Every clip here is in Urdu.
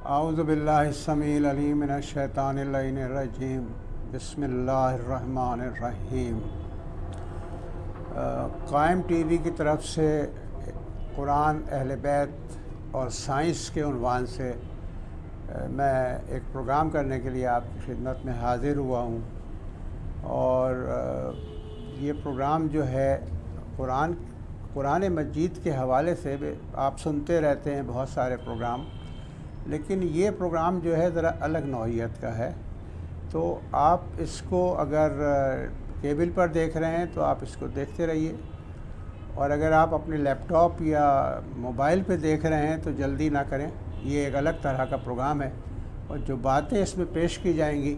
اعوذ باللہ السمیع العلیم من الشیطان اللعین الرجیم بسم اللہ الرحمن الرحیم۔ قائم ٹی وی کی طرف سے قرآن، اہل بیت اور سائنس کے عنوان سے میں ایک پروگرام کرنے کے لیے آپ کی خدمت میں حاضر ہوا ہوں، اور یہ پروگرام جو ہے قرآن مجید کے حوالے سے آپ سنتے رہتے ہیں بہت سارے پروگرام، لیکن یہ پروگرام جو ہے ذرا الگ نوعیت کا ہے۔ تو آپ اس کو اگر کیبل پر دیکھ رہے ہیں تو آپ اس کو دیکھتے رہیے، اور اگر آپ اپنے لیپ ٹاپ یا موبائل پہ دیکھ رہے ہیں تو جلدی نہ کریں۔ یہ ایک الگ طرح کا پروگرام ہے، اور جو باتیں اس میں پیش کی جائیں گی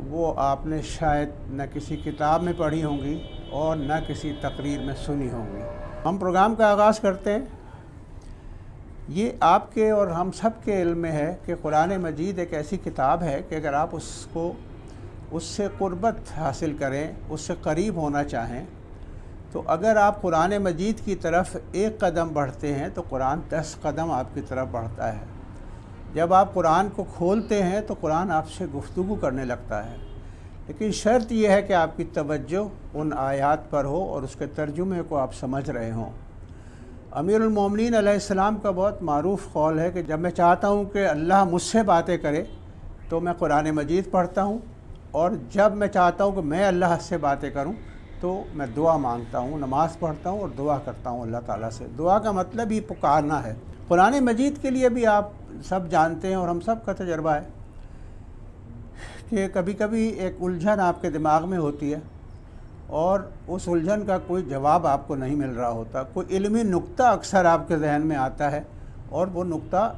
وہ آپ نے شاید نہ کسی کتاب میں پڑھی ہوں گی اور نہ کسی تقریر میں سنی ہوں گی۔ ہم پروگرام کا آغاز کرتے ہیں۔ یہ آپ کے اور ہم سب کے علم میں ہے کہ قرآن مجید ایک ایسی کتاب ہے کہ اگر آپ اس سے قربت حاصل کریں، اس سے قریب ہونا چاہیں، تو اگر آپ قرآن مجید کی طرف ایک قدم بڑھتے ہیں تو قرآن 10 قدم آپ کی طرف بڑھتا ہے۔ جب آپ قرآن کو کھولتے ہیں تو قرآن آپ سے گفتگو کرنے لگتا ہے، لیکن شرط یہ ہے کہ آپ کی توجہ ان آیات پر ہو اور اس کے ترجمے کو آپ سمجھ رہے ہوں۔ امیر المومنین علیہ السلام کا بہت معروف قول ہے کہ جب میں چاہتا ہوں کہ اللہ مجھ سے باتیں کرے تو میں قرآن مجید پڑھتا ہوں، اور جب میں چاہتا ہوں کہ میں اللہ سے باتیں کروں تو میں دعا مانگتا ہوں، نماز پڑھتا ہوں اور دعا کرتا ہوں اللہ تعالیٰ سے۔ دعا کا مطلب ہی پکارنا ہے۔ قرآن مجید کے لیے بھی آپ سب جانتے ہیں اور ہم سب کا تجربہ ہے کہ کبھی کبھی ایک الجھن آپ کے دماغ میں ہوتی ہے، اور اس الجھن کا کوئی جواب آپ کو نہیں مل رہا ہوتا۔ کوئی علمی نقطہ اکثر آپ کے ذہن میں آتا ہے، اور وہ نقطہ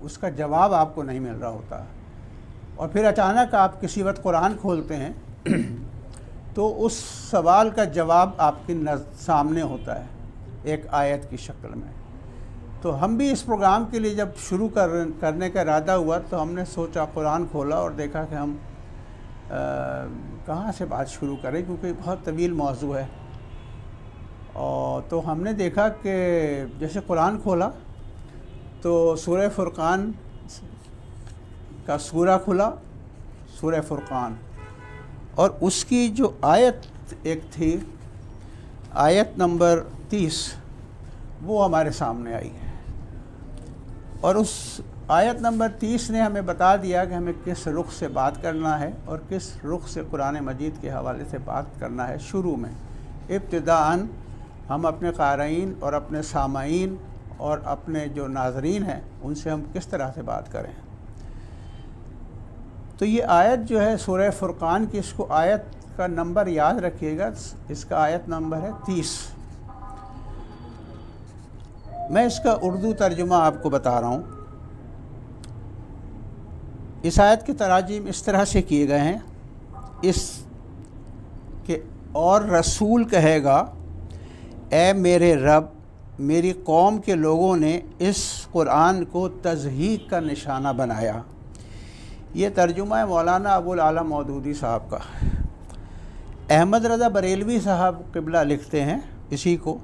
اس کا جواب آپ کو نہیں مل رہا ہوتا، اور پھر اچانک آپ کسی وقت قرآن کھولتے ہیں تو اس سوال کا جواب آپ کے سامنے ہوتا ہے ایک آیت کی شکل میں۔ تو ہم بھی اس پروگرام کے لیے جب شروع کرنے کا ارادہ ہوا تو ہم نے سوچا، قرآن کھولا اور دیکھا کہ ہم کہاں سے بات شروع کریں، کیونکہ بہت طویل موضوع ہے۔ اور تو ہم نے دیکھا کہ جیسے قرآن کھولا تو سورہ فرقان کا سورہ کھلا، سورہ فرقان، اور اس کی جو آیت ایک تھی، آیت نمبر 30، وہ ہمارے سامنے آئی، اور اس آیت نمبر 30 نے ہمیں بتا دیا کہ ہمیں کس رخ سے بات کرنا ہے اور کس رخ سے قرآن مجید کے حوالے سے بات کرنا ہے۔ شروع میں ابتداءً ہم اپنے قارئین اور اپنے سامعین اور اپنے جو ناظرین ہیں ان سے ہم کس طرح سے بات کریں۔ تو یہ آیت جو ہے سورہ فرقان کی، اس کو آیت کا نمبر یاد رکھیے گا، اس کا آیت نمبر ہے 30۔ میں اس کا اردو ترجمہ آپ کو بتا رہا ہوں۔ اس آیت کے تراجم اس طرح سے کیے گئے ہیں، کہ اور رسول کہے گا، اے میرے رب، میری قوم کے لوگوں نے اس قرآن کو تضحیق کا نشانہ بنایا۔ یہ ترجمہ ہے مولانا ابو العالیٰ مودودی صاحب کا۔ احمد رضا بریلوی صاحب قبلہ لکھتے ہیں اسی کو،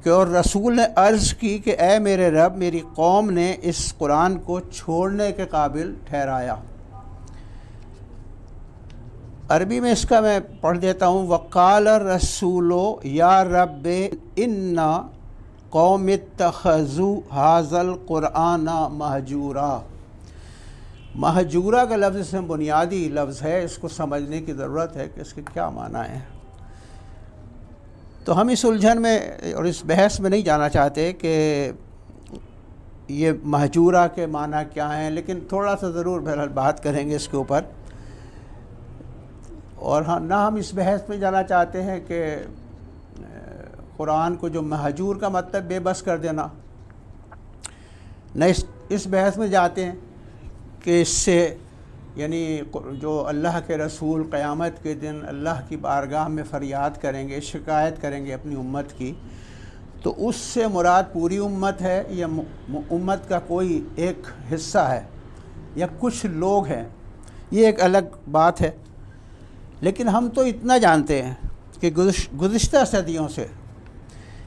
کہ اور رسول نے عرض کی کہ اے میرے رب، میری قوم نے اس قرآن کو چھوڑنے کے قابل ٹھہرایا۔ عربی میں اس کا میں پڑھ دیتا ہوں۔ وقال الرسول یا رب ان قوم اتخذوا ھذا القرآن مہجورا۔ مہجورا کا لفظ اس میں بنیادی لفظ ہے، اس کو سمجھنے کی ضرورت ہے کہ اس کے کیا معنی ہیں۔ تو ہم اس الجھن میں اور اس بحث میں نہیں جانا چاہتے کہ یہ مہجورہ کے معنی کیا ہیں، لیکن تھوڑا سا ضرور بہرحال بات کریں گے اس کے اوپر۔ اور نہ ہم اس بحث میں جانا چاہتے ہیں کہ قرآن کو جو مہجور کا مطلب بے بس کر دینا، نہ اس بحث میں جاتے ہیں کہ اس سے یعنی جو اللہ کے رسول قیامت کے دن اللہ کی بارگاہ میں فریاد کریں گے، شکایت کریں گے اپنی امت کی، تو اس سے مراد پوری امت ہے یا امت کا کوئی ایک حصہ ہے یا کچھ لوگ ہیں، یہ ایک الگ بات ہے۔ لیکن ہم تو اتنا جانتے ہیں کہ گزشتہ صدیوں سے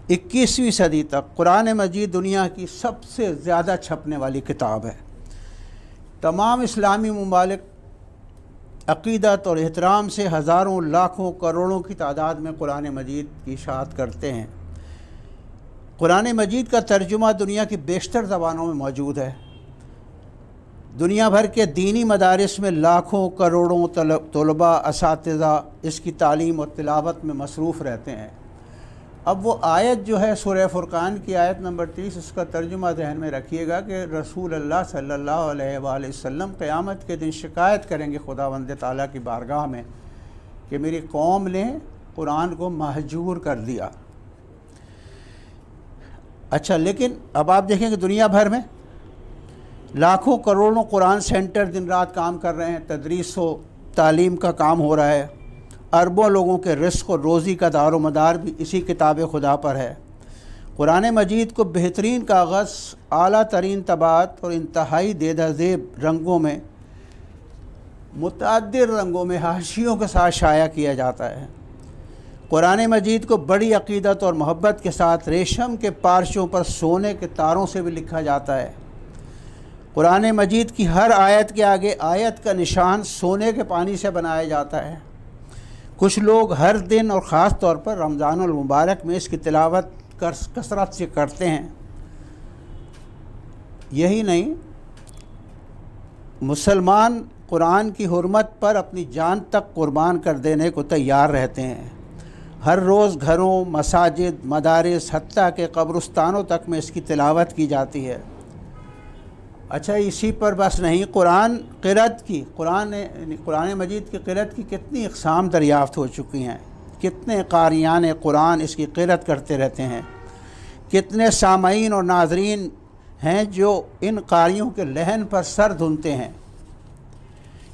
21ویں صدی تک قرآن مجید دنیا کی سب سے زیادہ چھپنے والی کتاب ہے۔ تمام اسلامی ممالک عقیدت اور احترام سے ہزاروں، لاکھوں، کروڑوں کی تعداد میں قرآن مجید کی اشاعت کرتے ہیں۔ قرآن مجید کا ترجمہ دنیا کی بیشتر زبانوں میں موجود ہے۔ دنیا بھر کے دینی مدارس میں لاکھوں، کروڑوں طلباء، اساتذہ اس کی تعلیم اور تلاوت میں مصروف رہتے ہیں۔ اب وہ آیت جو ہے سورہ فرقان کی آیت نمبر 30، اس کا ترجمہ ذہن میں رکھیے گا کہ رسول اللہ صلی اللہ علیہ وآلہ وسلم قیامت کے دن شکایت کریں گے خداوند تعالیٰ کی بارگاہ میں کہ میری قوم نے قرآن کو مہجور کر دیا۔ اچھا، لیکن اب آپ دیکھیں کہ دنیا بھر میں لاکھوں کروڑوں قرآن سینٹر دن رات کام کر رہے ہیں، تدریس و تعلیم کا کام ہو رہا ہے، اربوں لوگوں کے رزق اور روزی کا دار و مدار بھی اسی کتاب خدا پر ہے۔ قرآن مجید کو بہترین کاغذ، اعلیٰ ترین طباعت اور انتہائی دیدہ زیب رنگوں میں، متعدد رنگوں میں حاشیوں کے ساتھ شائع کیا جاتا ہے۔ قرآن مجید کو بڑی عقیدت اور محبت کے ساتھ ریشم کے پارچوں پر سونے کے تاروں سے بھی لکھا جاتا ہے۔ قرآن مجید کی ہر آیت کے آگے آیت کا نشان سونے کے پانی سے بنایا جاتا ہے۔ کچھ لوگ ہر دن اور خاص طور پر رمضان المبارک میں اس کی تلاوت کثرت سے کرتے ہیں۔ یہی نہیں، مسلمان قرآن کی حرمت پر اپنی جان تک قربان کر دینے کو تیار رہتے ہیں۔ ہر روز گھروں، مساجد، مدارس، حتیٰ کہ قبرستانوں تک میں اس کی تلاوت کی جاتی ہے۔ اچھا، اسی پر بس نہیں، قرآن مجید کی قرأت کی کتنی اقسام دریافت ہو چکی ہیں، کتنے قاریان قرآن اس کی قرأت کرتے رہتے ہیں، کتنے سامعین اور ناظرین ہیں جو ان قاریوں کے لحن پر سر دھنتے ہیں،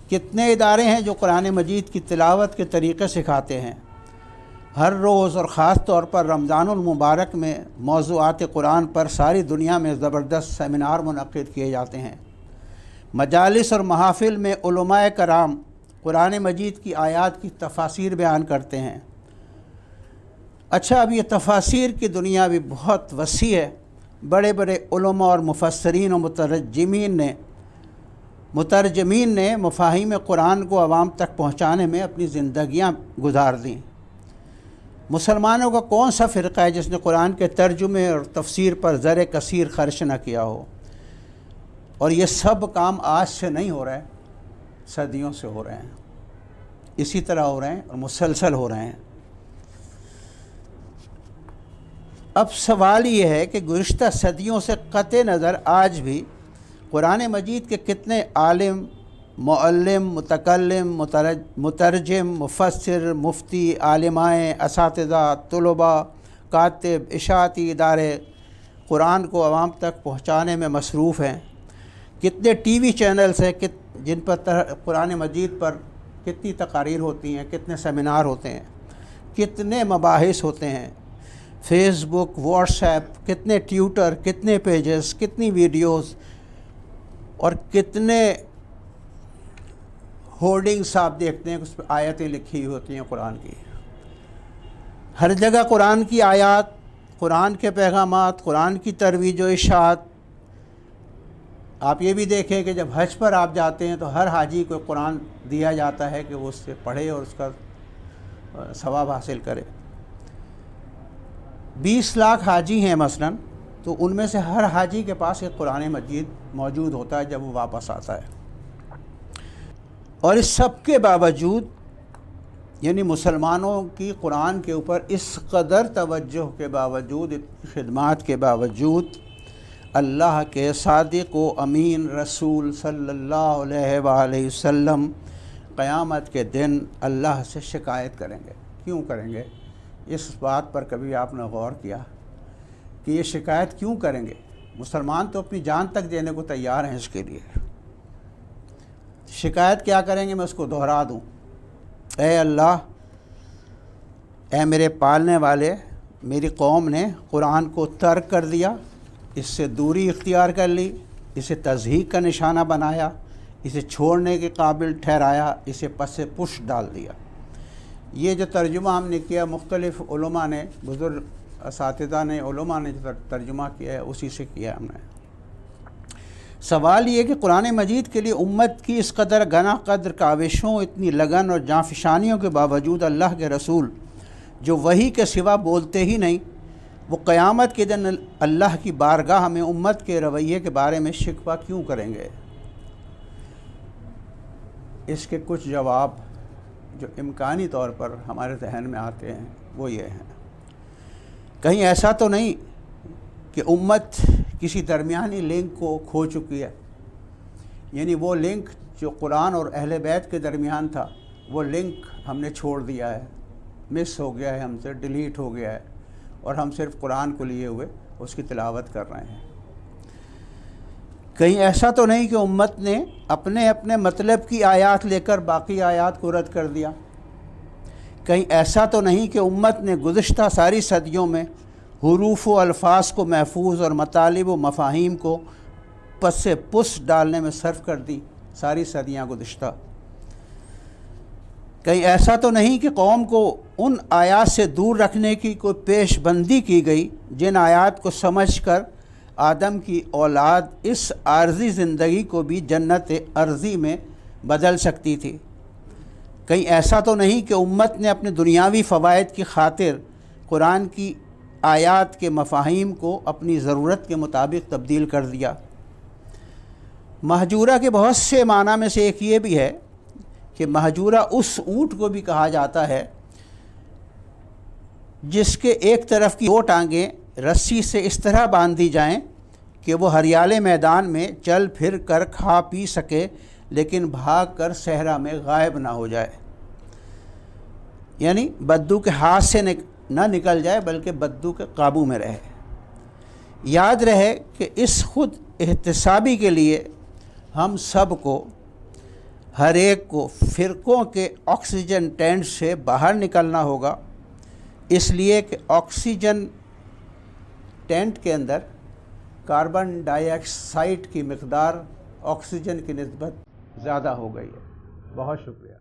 کتنے ادارے ہیں جو قرآن مجید کی تلاوت کے طریقے سکھاتے ہیں۔ ہر روز اور خاص طور پر رمضان المبارک میں موضوعات قرآن پر ساری دنیا میں زبردست سیمینار منعقد کیے جاتے ہیں۔ مجالس اور محافل میں علماء کرام قرآن مجید کی آیات کی تفاسیر بیان کرتے ہیں۔ اچھا، اب یہ تفاسیر کی دنیا بھی بہت وسیع ہے۔ بڑے بڑے علماء اور مفسرین اور مترجمین نے مفاہیم قرآن کو عوام تک پہنچانے میں اپنی زندگیاں گزار دیں۔ مسلمانوں کا کون سا فرقہ ہے جس نے قرآن کے ترجمے اور تفسیر پر زر کثیر خرچ نہ کیا ہو؟ اور یہ سب کام آج سے نہیں ہو رہے، صدیوں سے ہو رہے ہیں، اسی طرح ہو رہے ہیں اور مسلسل ہو رہے ہیں۔ اب سوال یہ ہے کہ گزشتہ صدیوں سے قطع نظر آج بھی قرآن مجید کے کتنے عالم، معلم، متکلم، مترجم، مفسر، مفتی، عالمائے، اساتذہ، طلباء، کاتب، اشاعتی ادارے قرآن کو عوام تک پہنچانے میں مصروف ہیں۔ کتنے ٹی وی چینلز ہیں جن پر قرآن مجید پر کتنی تقاریر ہوتی ہیں، کتنے سیمینار ہوتے ہیں، کتنے مباحث ہوتے ہیں، فیس بک، واٹس ایپ، کتنے ٹیوٹر، کتنے پیجز، کتنی ویڈیوز اور کتنے ہورڈنگس آپ دیکھتے ہیں کہ اس پہ آیتیں لکھی ہوئی ہوتی ہیں قرآن کی۔ ہر جگہ قرآن کی آیات، قرآن کے پیغامات، قرآن کی ترویج و اشاعت۔ آپ یہ بھی دیکھیں کہ جب حج پر آپ جاتے ہیں تو ہر حاجی کو قرآن دیا جاتا ہے کہ وہ اس سے پڑھے اور اس کا ثواب حاصل کرے۔ 20 لاکھ حاجی ہیں مثلاً، تو ان میں سے ہر حاجی کے پاس ایک قرآن مجید موجود ہوتا ہے جب وہ واپس آتا ہے۔ اور اس سب کے باوجود، یعنی مسلمانوں کی قرآن کے اوپر اس قدر توجہ کے باوجود، خدمات کے باوجود، اللہ کے صادق و امین رسول صلی اللہ علیہ وآلہ وسلم قیامت کے دن اللہ سے شکایت کریں گے۔ کیوں کریں گے؟ اس بات پر کبھی آپ نے غور کیا کہ یہ شکایت کیوں کریں گے؟ مسلمان تو اپنی جان تک دینے کو تیار ہیں اس کے لیے۔ شکایت کیا کریں گے؟ میں اس کو دہرا دوں۔ اے اللہ، اے میرے پالنے والے، میری قوم نے قرآن کو ترک کر دیا، اس سے دوری اختیار کر لی، اسے تضحیق کا نشانہ بنایا، اسے چھوڑنے کے قابل ٹھہرایا، اسے پس پش ڈال دیا۔ یہ جو ترجمہ ہم نے کیا، مختلف علماء نے، بزرگ اساتذہ نے علماء نے جو ترجمہ کیا ہے اسی سے کیا ہے ہم نے۔ سوال یہ کہ قرآن مجید کے لیے امت کی اس قدر گنا قدر کاوشوں، اتنی لگن اور جانفشانیوں کے باوجود اللہ کے رسول جو وحی کے سوا بولتے ہی نہیں، وہ قیامت کے دن اللہ کی بارگاہ میں امت کے رویے کے بارے میں شکوہ کیوں کریں گے؟ اس کے کچھ جواب جو امکانی طور پر ہمارے ذہن میں آتے ہیں وہ یہ ہیں۔ کہیں ایسا تو نہیں کہ امت کسی درمیانی لنک کو کھو چکی ہے، یعنی وہ لنک جو قرآن اور اہل بیت کے درمیان تھا وہ لنک ہم نے چھوڑ دیا ہے، مس ہو گیا ہے، ہم سے ڈیلیٹ ہو گیا ہے، اور ہم صرف قرآن کو لیے ہوئے اس کی تلاوت کر رہے ہیں۔ کہیں ایسا تو نہیں کہ امت نے اپنے اپنے مطلب کی آیات لے کر باقی آیات کو رد کر دیا؟ کہیں ایسا تو نہیں کہ امت نے گزشتہ ساری صدیوں میں حروف و الفاظ کو محفوظ اور مطالب و مفاہیم کو پس پس ڈالنے میں صرف کر دی ساری صدیاں گزشتہ؟ کہیں ایسا تو نہیں کہ قوم کو ان آیات سے دور رکھنے کی کوئی پیش بندی کی گئی جن آیات کو سمجھ کر آدم کی اولاد اس عارضی زندگی کو بھی جنت ارضی میں بدل سکتی تھی؟ کہیں ایسا تو نہیں کہ امت نے اپنے دنیاوی فوائد کی خاطر قرآن کی آیات کے مفاہیم کو اپنی ضرورت کے مطابق تبدیل کر دیا؟ مہجورہ کے بہت سے معنی میں سے ایک یہ بھی ہے کہ مہجورہ اس اونٹ کو بھی کہا جاتا ہے جس کے ایک طرف کی 2 ٹانگیں رسی سے اس طرح باندھ دی جائیں کہ وہ ہریالے میدان میں چل پھر کر کھا پی سکے لیکن بھاگ کر صحرا میں غائب نہ ہو جائے، یعنی بدو کے ہاتھ سے نہ نکل جائے بلکہ بدو کے قابو میں رہے۔ یاد رہے کہ اس خود احتسابی کے لیے ہم سب کو، ہر ایک کو فرقوں کے آکسیجن ٹینٹ سے باہر نکلنا ہوگا، اس لیے کہ آکسیجن ٹینٹ کے اندر کاربن ڈائی آکسائڈ کی مقدار آکسیجن کی نسبت زیادہ ہو گئی ہے۔ بہت شکریہ۔